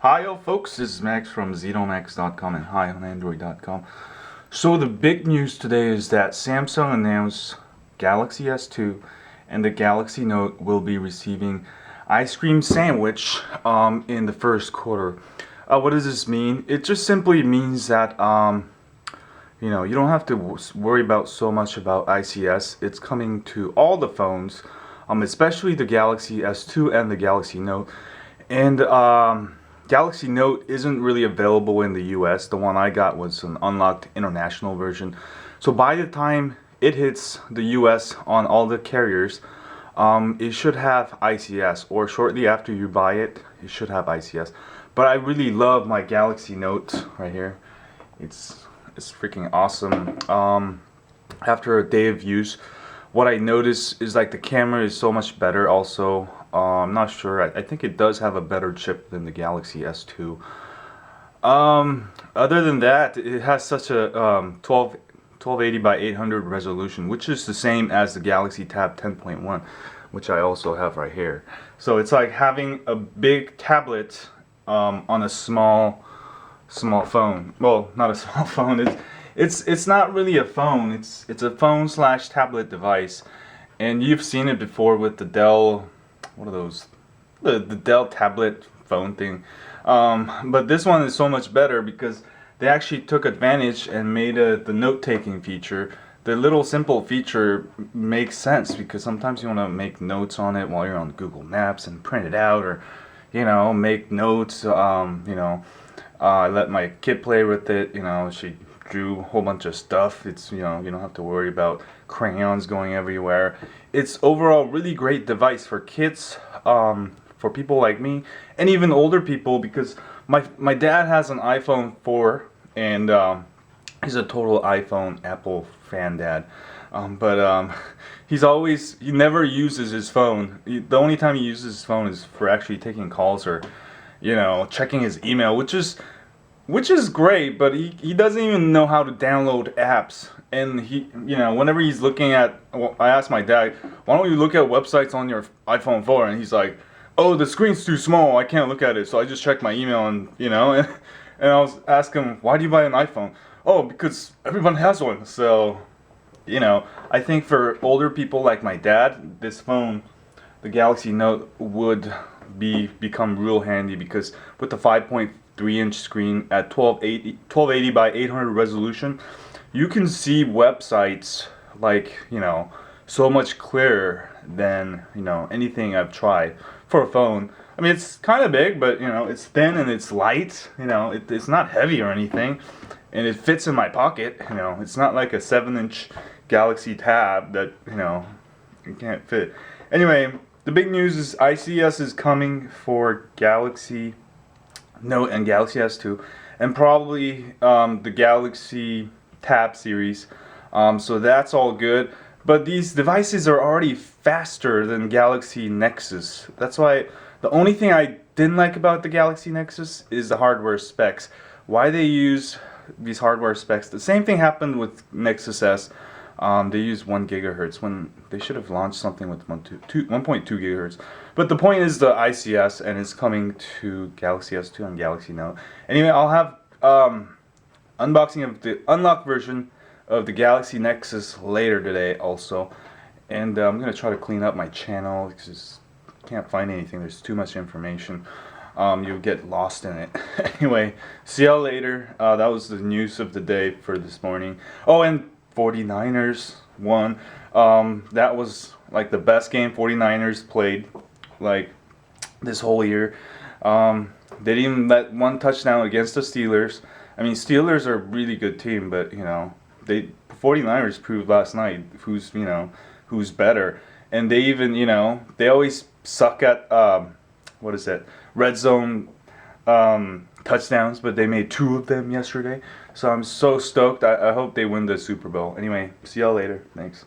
Hi folks, this is Max from ZenoMax.com and HighOnAndroid.com. So the big news today is that Samsung announced Galaxy S2 and the Galaxy Note will be receiving ice cream sandwich in the first quarter. What does this mean? It just simply means that you don't have to worry about so much about ICS. It's coming to all the phones, especially the Galaxy S2 and the Galaxy Note. And Galaxy Note isn't really available in the US. The one I got was an unlocked international version. So by the time it hits the US on all the carriers, it should have ICS, or shortly after you buy it, it should have ICS. But I really love my Galaxy Note right here. It's freaking awesome. After a day of use, what I notice is like the camera is so much better also. I'm not sure. I think it does have a better chip than the Galaxy S2. Other than that, it has such a 1280 by 800 resolution, which is the same as the Galaxy Tab 10.1, which I also have right here. So it's like having a big tablet on a small phone. Well, not a small phone. It's not really a phone. It's a phone slash tablet device, and you've seen it before with the Dell. What are those? The Dell tablet phone thing. But this one is so much better because they actually took advantage and made the note-taking feature. The little simple feature makes sense because sometimes you want to make notes on it while you're on Google Maps and print it out, or make notes. I let my kid play with it. She drew a whole bunch of stuff. It's you don't have to worry about crayons going everywhere. It's overall really great device for kids, for people like me, and even older people, because my dad has an iPhone 4, and he's a total iPhone Apple fan dad. But he never uses his phone. The only time he uses his phone is for actually taking calls or checking his email, which is great, but he doesn't even know how to download apps. And whenever he's looking at, I asked my dad, why don't you look at websites on your iPhone 4? And he's like, oh, the screen's too small, I can't look at it. So I just check my email and and I was asking him, why do you buy an iPhone? Oh, because everyone has one. So I think for older people like my dad, this phone, the Galaxy Note, would become real handy, because with the 5.3-inch screen at 1280 by 800 resolution, you can see websites like so much clearer than anything I've tried for a phone. I mean, it's kind of big, but it's thin and it's light. It's not heavy or anything, and it fits in my pocket. It's not like a 7-inch Galaxy Tab that you can't fit. Anyway, the big news is ICS is coming for Galaxy Note and Galaxy S2, and probably the Galaxy Tab series. So that's all good. But these devices are already faster than Galaxy Nexus. That's why the only thing I didn't like about the Galaxy Nexus is the hardware specs. Why they use these hardware specs? The same thing happened with Nexus S. They use 1 gigahertz when they should have launched something with 1.2 gigahertz. But the point is the ICS, and it's coming to Galaxy S2 and Galaxy Note. Anyway, I'll have unboxing of the unlocked version of the Galaxy Nexus later today also. And I'm going to try to clean up my channel because I can't find anything. There's too much information. You'll get lost in it. Anyway, see y'all later. That was the news of the day for this morning. Oh, and 49ers won. That was like the best game 49ers played like this whole year. They didn't even let one touchdown against the Steelers. I mean, Steelers are a really good team, but the 49ers proved last night who's better. And they even they always suck at red zone touchdowns, but they made 2 of them yesterday. So I'm so stoked. I hope they win the Super Bowl. Anyway, see y'all later. Thanks.